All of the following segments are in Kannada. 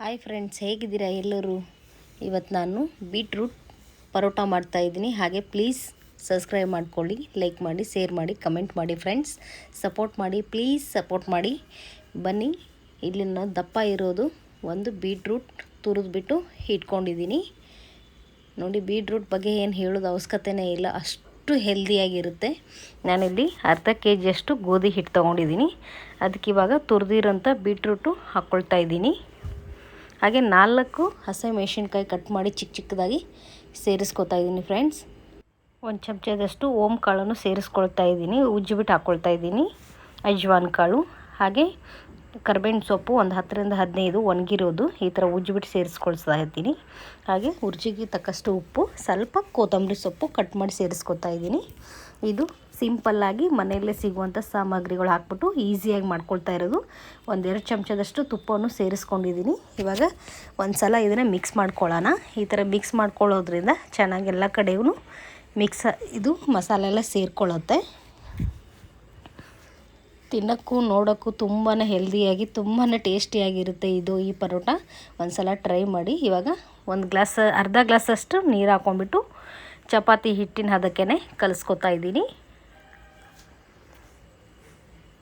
ಹಾಯ್ ಫ್ರೆಂಡ್ಸ್, ಹೇಗಿದ್ದೀರಾ ಎಲ್ಲರೂ? ಇವತ್ತು ನಾನು ಬೀಟ್ರೂಟ್ ಪರೋಟ ಮಾಡ್ತಾಯಿದ್ದೀನಿ. ಹಾಗೆ ಪ್ಲೀಸ್ ಸಬ್ಸ್ಕ್ರೈಬ್ ಮಾಡ್ಕೊಳ್ಳಿ, ಲೈಕ್ ಮಾಡಿ, ಶೇರ್ ಮಾಡಿ, ಕಮೆಂಟ್ ಮಾಡಿ ಫ್ರೆಂಡ್ಸ್. ಸಪೋರ್ಟ್ ಮಾಡಿ, ಪ್ಲೀಸ್ ಸಪೋರ್ಟ್ ಮಾಡಿ. ಬನ್ನಿ, ಇಲ್ಲಿ ನಾನು ದಪ್ಪ ಇರೋದು ಒಂದು ಬೀಟ್ರೂಟ್ ತುರಿದ್ಬಿಟ್ಟು ಇಟ್ಕೊಂಡಿದ್ದೀನಿ. ನೋಡಿ, ಬೀಟ್ರೂಟ್ ಬಗ್ಗೆ ಏನು ಹೇಳೋದು ಅವಶ್ಯಕತೆನೇ ಇಲ್ಲ, ಅಷ್ಟು ಹೆಲ್ದಿಯಾಗಿರುತ್ತೆ. ನಾನಿಲ್ಲಿ ಅರ್ಧ kg ಅಷ್ಟು ಗೋಧಿ ಹಿಟ್ಟು ತೊಗೊಂಡಿದ್ದೀನಿ. ಅದಕ್ಕೆ ಇವಾಗ ತುರಿದಿರೋಂಥ ಬೀಟ್ರೂಟು ಹಾಕ್ಕೊಳ್ತಾ ಇದ್ದೀನಿ. ಹಾಗೆ 4 ಹಸಿಮೆಣಸಿನ್ಕಾಯಿ ಕಟ್ ಮಾಡಿ ಚಿಕ್ಕ ಚಿಕ್ಕದಾಗಿ ಸೇರಿಸ್ಕೊತಾ ಇದ್ದೀನಿ ಫ್ರೆಂಡ್ಸ್. 1 ಚಮಚದಷ್ಟು ಓಮ್ ಕಾಳನ್ನು ಸೇರಿಸ್ಕೊಳ್ತಾ ಇದ್ದೀನಿ, ಉಜ್ಜಿಬಿಟ್ಟು ಹಾಕ್ಕೊಳ್ತಾ ಇದ್ದೀನಿ. ಅಜ್ವಾನ್ ಕಾಳು, ಹಾಗೆ ಕರ್ಬೇವಿನ ಸೊಪ್ಪು ಒಂದು 10 ರಿಂದ 15 ಒಣಗಿರೋದು ಈ ಥರ ಉಜ್ಜಿಬಿಟ್ಟು ಸೇರಿಸ್ಕೊಳ್ತಾ ಇದ್ದೀನಿ. ಹಾಗೆ ರುಚಿಗೆ ತಕ್ಕಷ್ಟು ಉಪ್ಪು, ಸ್ವಲ್ಪ ಕೊತ್ತಂಬರಿ ಸೊಪ್ಪು ಕಟ್ ಮಾಡಿ ಸೇರಿಸ್ಕೊತಾ ಇದ್ದೀನಿ. ಇದು ಸಿಂಪಲ್ಲಾಗಿ ಮನೆಯಲ್ಲೇ ಸಿಗುವಂಥ ಸಾಮಗ್ರಿಗಳು ಹಾಕ್ಬಿಟ್ಟು ಈಸಿಯಾಗಿ ಮಾಡ್ಕೊಳ್ತಾ ಇರೋದು. 1-2 ಚಮಚದಷ್ಟು ತುಪ್ಪವನ್ನು ಸೇರಿಸ್ಕೊಂಡಿದ್ದೀನಿ. ಇವಾಗ ಒಂದು ಸಲ ಇದನ್ನು ಮಿಕ್ಸ್ ಮಾಡ್ಕೊಳ್ಳೋಣ. ಈ ಥರ ಮಿಕ್ಸ್ ಮಾಡ್ಕೊಳ್ಳೋದ್ರಿಂದ ಚೆನ್ನಾಗಿ ಎಲ್ಲ ಕಡೆಗೂ ಇದು ಮಸಾಲೆ ಎಲ್ಲ ಸೇರ್ಕೊಳ್ಳುತ್ತೆ. ತಿನ್ನೋಕ್ಕೂ ನೋಡೋಕ್ಕೂ ತುಂಬಾ ಹೆಲ್ದಿಯಾಗಿ ತುಂಬಾ ಟೇಸ್ಟಿಯಾಗಿರುತ್ತೆ ಈ ಪರೋಟ. ಒಂದು ಸಲ ಟ್ರೈ ಮಾಡಿ. ಇವಾಗ ಅರ್ಧ ಗ್ಲಾಸಷ್ಟು ನೀರು ಹಾಕ್ಕೊಂಡ್ಬಿಟ್ಟು ಚಪಾತಿ ಹಿಟ್ಟಿನ ಹದಕ್ಕೆ ಕಲಿಸ್ಕೊತಾ ಇದ್ದೀನಿ.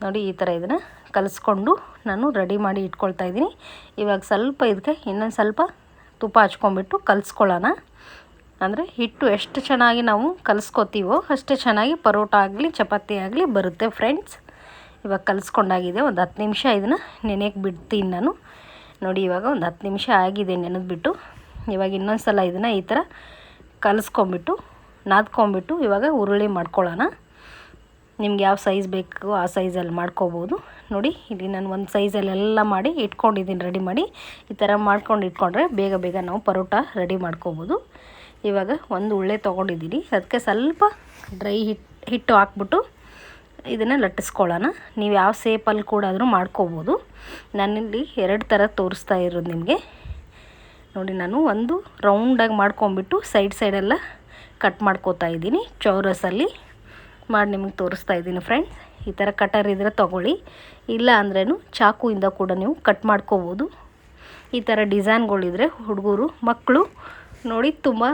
ನೋಡಿ, ಈ ಥರ ಇದನ್ನು ಕಲಿಸ್ಕೊಂಡು ನಾನು ರೆಡಿ ಮಾಡಿ ಇಟ್ಕೊಳ್ತಾ ಇದ್ದೀನಿ. ಇವಾಗ ಸ್ವಲ್ಪ ಇದಕ್ಕೆ ಇನ್ನೊಂದು ಸ್ವಲ್ಪ ತುಪ್ಪ ಹಚ್ಕೊಂಡ್ಬಿಟ್ಟು ಕಲಿಸ್ಕೊಳ್ಳೋಣ. ಅಂದರೆ ಹಿಟ್ಟು ಎಷ್ಟು ಚೆನ್ನಾಗಿ ನಾವು ಕಲಿಸ್ಕೊತೀವೋ ಅಷ್ಟೇ ಚೆನ್ನಾಗಿ ಪರೋಟ ಆಗಲಿ ಚಪಾತಿ ಆಗಲಿ ಬರುತ್ತೆ ಫ್ರೆಂಡ್ಸ್. ಇವಾಗ ಕಲಿಸ್ಕೊಂಡಾಗಿದೆ. ಒಂದು 10 ನಿಮಿಷ ಇದನ್ನು ನೆನೆಯಕ್ಕೆ ಬಿಡ್ತೀನಿ ನಾನು. ನೋಡಿ, ಇವಾಗ ಒಂದು 10 ನಿಮಿಷ ಆಗಿದೆ ನೆನೆದ್ಬಿಟ್ಟು. ಇವಾಗ ಇನ್ನೊಂದು ಸಲ ಇದನ್ನು ಈ ಥರ ಕಲಿಸ್ಕೊಂಬಿಟ್ಟು ನಾದ್ಕೊಂಬಿಟ್ಟು ಇವಾಗ ಉರುಳಿ ಮಾಡ್ಕೊಳ್ಳೋಣ. ನಿಮ್ಗೆ ಯಾವ ಸೈಜ್ ಬೇಕು ಆ ಸೈಜಲ್ಲಿ ಮಾಡ್ಕೋಬೋದು. ನೋಡಿ, ಇಲ್ಲಿ ನಾನು ಒಂದು ಸೈಜಲ್ಲೆಲ್ಲ ಮಾಡಿ ಇಟ್ಕೊಂಡಿದ್ದೀನಿ ರೆಡಿ ಮಾಡಿ. ಈ ಥರ ಮಾಡ್ಕೊಂಡು ಇಟ್ಕೊಂಡ್ರೆ ಬೇಗ ಬೇಗ ನಾವು ಪರೋಟ ರೆಡಿ ಮಾಡ್ಕೋಬೋದು. ಇವಾಗ ಒಂದು ಉಳ್ಳೆ ತೊಗೊಂಡಿದ್ದೀನಿ, ಅದಕ್ಕೆ ಸ್ವಲ್ಪ ಡ್ರೈ ಹಿಟ್ಟು ಹಾಕ್ಬಿಟ್ಟು ಇದನ್ನು ಲಟ್ಟಿಸ್ಕೊಳ್ಳೋಣ. ನೀವು ಯಾವ ಸೇಪಲ್ಲಿ ಕೂಡ ಆದರೂ ಮಾಡ್ಕೋಬೋದು. ನಾನಿಲ್ಲಿ 2 ಥರ ತೋರಿಸ್ತಾ ಇರೋದು ನಿಮಗೆ. ನೋಡಿ, ನಾನು ಒಂದು ರೌಂಡಾಗಿ ಮಾಡ್ಕೊಂಬಿಟ್ಟು ಸೈಡೆಲ್ಲ ಕಟ್ ಮಾಡ್ಕೋತಾ ಇದ್ದೀನಿ. ಚೌರಸಲ್ಲಿ ಮಾಡಿ ನಿಮಗೆ ತೋರಿಸ್ತಾ ಇದ್ದೀನಿ ಫ್ರೆಂಡ್ಸ್. ಈ ಥರ ಕಟರ್ ಇದ್ದರೆ ತೊಗೊಳ್ಳಿ, ಇಲ್ಲ ಅಂದ್ರೂ ಚಾಕುವಿಂದ ಕೂಡ ನೀವು ಕಟ್ ಮಾಡ್ಕೋಬೋದು. ಈ ಥರ ಡಿಸೈನ್ಗಳಿದ್ರೆ ಹುಡುಗರು ಮಕ್ಕಳು ನೋಡಿ ತುಂಬ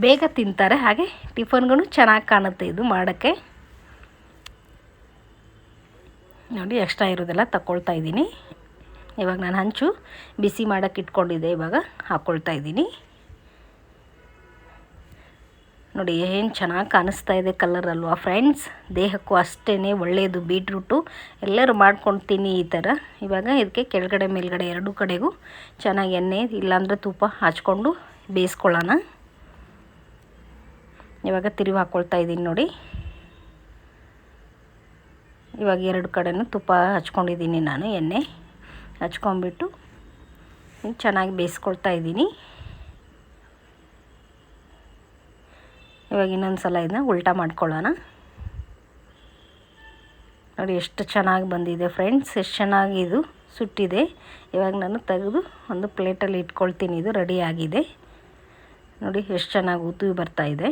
ಬೇಗ ತಿಂತಾರೆ. ಹಾಗೆ ಟಿಫನ್ಗಳು ಚೆನ್ನಾಗಿ ಕಾಣುತ್ತೆ ಇದು ಮಾಡೋಕ್ಕೆ. ನೋಡಿ, ಎಕ್ಸ್ಟ್ರಾ ಇರೋದೆಲ್ಲ ತಗೊಳ್ತಾ ಇದ್ದೀನಿ. ಇವಾಗ ನಾನು ಹಂಚು ಬಿಸಿ ಮಾಡೋಕ್ಕೆ ಇಟ್ಕೊಂಡಿದ್ದೆ, ಇವಾಗ ಹಾಕ್ಕೊಳ್ತಾ ಇದ್ದೀನಿ. ನೋಡಿ, ಏನು ಚೆನ್ನಾಗಿ ಕಾಣಿಸ್ತಾ ಇದೆ ಕಲರ್ ಅಲ್ವಾ ಫ್ರೆಂಡ್ಸ್. ದೇಹಕ್ಕೂ ಅಷ್ಟೇ ಒಳ್ಳೆಯದು ಬೀಟ್ರೂಟು. ಎಲ್ಲರೂ ಮಾಡ್ಕೊಂಡು ತಿನ್ನಿ ಈ ಥರ. ಇವಾಗ ಇದಕ್ಕೆ ಕೆಳಗಡೆ ಮೇಲ್ಗಡೆ 2 ಕಡೆಗೂ ಚೆನ್ನಾಗಿ ಎಣ್ಣೆ ಇಲ್ಲಾಂದರೆ ತುಪ್ಪ ಹಚ್ಕೊಂಡು ಬೇಯಿಸ್ಕೊಳ್ಳೋಣ. ಇವಾಗ ತಿರುವಿ ಹಾಕ್ಕೊಳ್ತಾ ಇದ್ದೀನಿ. ನೋಡಿ, ಇವಾಗ 2 ಕಡೆನೂ ತುಪ್ಪ ಹಚ್ಕೊಂಡಿದ್ದೀನಿ ನಾನು, ಎಣ್ಣೆ ಹಚ್ಕೊಂಡ್ಬಿಟ್ಟು ಚೆನ್ನಾಗಿ ಬೇಯಿಸ್ಕೊಳ್ತಾ ಇದ್ದೀನಿ. ಇವಾಗ ಇನ್ನೊಂದು ಸಲ ಇದನ್ನ ಉಲ್ಟಾ ಮಾಡ್ಕೊಳ್ಳೋಣ. ನೋಡಿ, ಎಷ್ಟು ಚೆನ್ನಾಗಿ ಬಂದಿದೆ ಫ್ರೆಂಡ್ಸ್, ಎಷ್ಟು ಚೆನ್ನಾಗಿ ಇದು ಸುಟ್ಟಿದೆ. ಇವಾಗ ನಾನು ತೆಗೆದು ಒಂದು ಪ್ಲೇಟಲ್ಲಿ ಇಟ್ಕೊಳ್ತೀನಿ. ಇದು ರೆಡಿ ಆಗಿದೆ. ನೋಡಿ, ಎಷ್ಟು ಚೆನ್ನಾಗಿ ಉದುರಿ ಬರ್ತಾ ಇದೆ.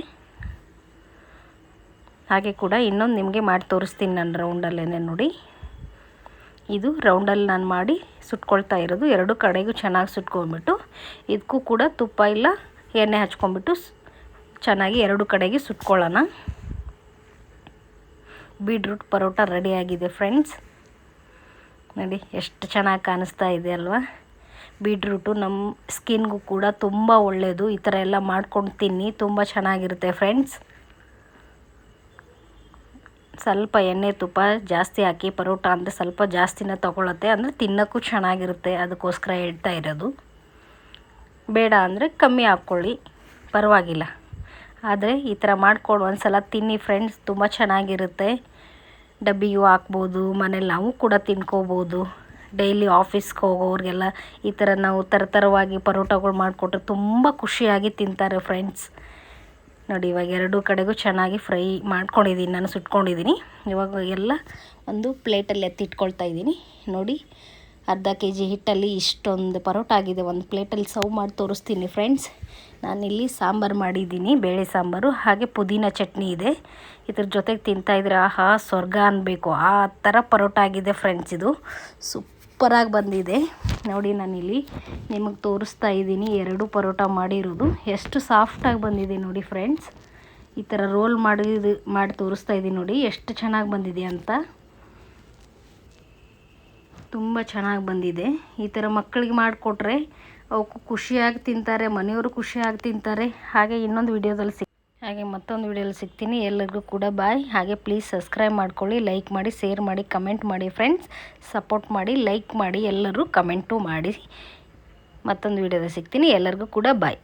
ಹಾಗೆ ಕೂಡ ಇನ್ನೊಂದು ನಿಮಗೆ ಮಾಡಿ ತೋರಿಸ್ತೀನಿ ನಾನು ರೌಂಡಲ್ಲೇ. ನೋಡಿ, ಇದು ರೌಂಡಲ್ಲಿ ನಾನು ಮಾಡಿ ಸುಟ್ಕೊಳ್ತಾ ಇರೋದು. 2 ಕಡೆಗೂ ಚೆನ್ನಾಗಿ ಸುಟ್ಕೊಂಡ್ಬಿಟ್ಟು ಇದಕ್ಕೂ ಕೂಡ ತುಪ್ಪ ಇಲ್ಲ ಎಣ್ಣೆ ಹಚ್ಕೊಂಡ್ಬಿಟ್ಟು ಚೆನ್ನಾಗಿ 2 ಕಡೆಗೆ ಸುಟ್ಕೊಳ್ಳೋಣ. ಬೀಟ್ರೂಟ್ ಪರೋಟ ರೆಡಿಯಾಗಿದೆ ಫ್ರೆಂಡ್ಸ್. ನೋಡಿ, ಎಷ್ಟು ಚೆನ್ನಾಗಿ ಕಾಣಿಸ್ತಾ ಇದೆ ಅಲ್ವಾ. ಬೀಟ್ರೂಟು ನಮ್ಮ ಸ್ಕಿನ್ಗೂ ಕೂಡ ತುಂಬ ಒಳ್ಳೆಯದು. ಈ ಥರ ಎಲ್ಲ ಮಾಡ್ಕೊಂಡು ತಿನ್ನಿ, ತುಂಬ ಚೆನ್ನಾಗಿರುತ್ತೆ ಫ್ರೆಂಡ್ಸ್. ಸ್ವಲ್ಪ ಎಣ್ಣೆ ತುಪ್ಪ ಜಾಸ್ತಿ ಹಾಕಿ, ಪರೋಟ ಅಂದರೆ ಸ್ವಲ್ಪ ಜಾಸ್ತಿನೇ ತೊಗೊಳತ್ತೆ, ಅಂದರೆ ತಿನ್ನೋಕ್ಕೂ ಚೆನ್ನಾಗಿರುತ್ತೆ. ಅದಕ್ಕೋಸ್ಕರ ಹೇಳ್ತಾ ಇರೋದು. ಬೇಡ ಅಂದರೆ ಕಮ್ಮಿ ಹಾಕ್ಕೊಳ್ಳಿ, ಪರವಾಗಿಲ್ಲ. ಆದರೆ ಈ ಥರ ಮಾಡ್ಕೊಂಡು ಒಂದು ಸಲ ತಿನ್ನಿ ಫ್ರೆಂಡ್ಸ್, ತುಂಬ ಚೆನ್ನಾಗಿರುತ್ತೆ. ಡಬ್ಬಿಗೂ ಹಾಕ್ಬೋದು, ಮನೇಲಿ ನಾವು ಕೂಡ ತಿನ್ಕೋಬೋದು. ಡೈಲಿ ಆಫೀಸ್ಗೆ ಹೋಗೋರಿಗೆಲ್ಲ ಈ ಥರ ನಾವು ಥರವಾಗಿ ಪರೋಟಗಳು ಮಾಡಿಕೊಟ್ರೆ ತುಂಬ ಖುಷಿಯಾಗಿ ತಿಂತಾರೆ ಫ್ರೆಂಡ್ಸ್. ನೋಡಿ, ಇವಾಗ 2 ಕಡೆಗೂ ಚೆನ್ನಾಗಿ ಫ್ರೈ ಮಾಡ್ಕೊಂಡಿದ್ದೀನಿ ನಾನು, ಸುಟ್ಕೊಂಡಿದ್ದೀನಿ. ಇವಾಗ ಎಲ್ಲ ಒಂದು ಪ್ಲೇಟಲ್ಲಿ ಎತ್ತಿಟ್ಕೊಳ್ತಾ ಇದ್ದೀನಿ. ನೋಡಿ, ಅರ್ಧ kg ಹಿಟ್ಟಲ್ಲಿ ಇಷ್ಟೊಂದು ಪರೋಟ ಆಗಿದೆ. ಒಂದು ಪ್ಲೇಟಲ್ಲಿ ಸರ್ವ್ ಮಾಡಿ ತೋರಿಸ್ತೀನಿ ಫ್ರೆಂಡ್ಸ್. ನಾನಿಲ್ಲಿ ಸಾಂಬಾರು ಮಾಡಿದ್ದೀನಿ, ಬೇಳೆ ಸಾಂಬಾರು, ಹಾಗೆ ಪುದೀನ ಚಟ್ನಿ ಇದೆ. ಇದ್ರ ಜೊತೆಗೆ ತಿಂತಾಯಿದ್ರೆ ಆಹಾ ಸ್ವರ್ಗ ಅನ್ನಬೇಕು, ಆ ಥರ ಪರೋಟ ಆಗಿದೆ ಫ್ರೆಂಡ್ಸ್. ಇದು ಸೂಪರಾಗಿ ಬಂದಿದೆ ನೋಡಿ. ನಾನಿಲ್ಲಿ ನಿಮಗೆ ತೋರಿಸ್ತಾ ಇದ್ದೀನಿ 2 ಪರೋಟ ಮಾಡಿರೋದು ಎಷ್ಟು ಸಾಫ್ಟಾಗಿ ಬಂದಿದೆ ನೋಡಿ ಫ್ರೆಂಡ್ಸ್. ಈ ಥರ ರೋಲ್ ಮಾಡಿ ತೋರಿಸ್ತಾ ಇದ್ದೀನಿ ನೋಡಿ ಎಷ್ಟು ಚೆನ್ನಾಗಿ ಬಂದಿದೆ ಅಂತ. ತುಂಬ ಚೆನ್ನಾಗಿ ಬಂದಿದೆ. ಈ ಥರ ಮಕ್ಕಳಿಗೆ ಮಾಡಿಕೊಟ್ರೆ ಅವಕ್ಕೂ ಖುಷಿಯಾಗಿ ತಿಂತಾರೆ, ಮನೆಯವರು ಖುಷಿಯಾಗಿ ತಿಂತಾರೆ. ಹಾಗೆ ಇನ್ನೊಂದು ವಿಡಿಯೋದಲ್ಲಿ ಮತ್ತೊಂದು ವಿಡಿಯೋದಲ್ಲಿ ಸಿಗ್ತೀನಿ. ಎಲ್ಲರಿಗೂ ಕೂಡ ಬಾಯ್. ಹಾಗೆ ಪ್ಲೀಸ್ ಸಬ್ಸ್ಕ್ರೈಬ್ ಮಾಡ್ಕೊಳ್ಳಿ, ಲೈಕ್ ಮಾಡಿ, ಶೇರ್ ಮಾಡಿ, ಕಮೆಂಟ್ ಮಾಡಿ ಫ್ರೆಂಡ್ಸ್. ಸಪೋರ್ಟ್ ಮಾಡಿ, ಲೈಕ್ ಮಾಡಿ, ಎಲ್ಲರೂ ಕಮೆಂಟು ಮಾಡಿ. ಮತ್ತೊಂದು ವಿಡಿಯೋದಲ್ಲಿ ಸಿಗ್ತೀನಿ. ಎಲ್ಲರಿಗೂ ಕೂಡ ಬಾಯ್.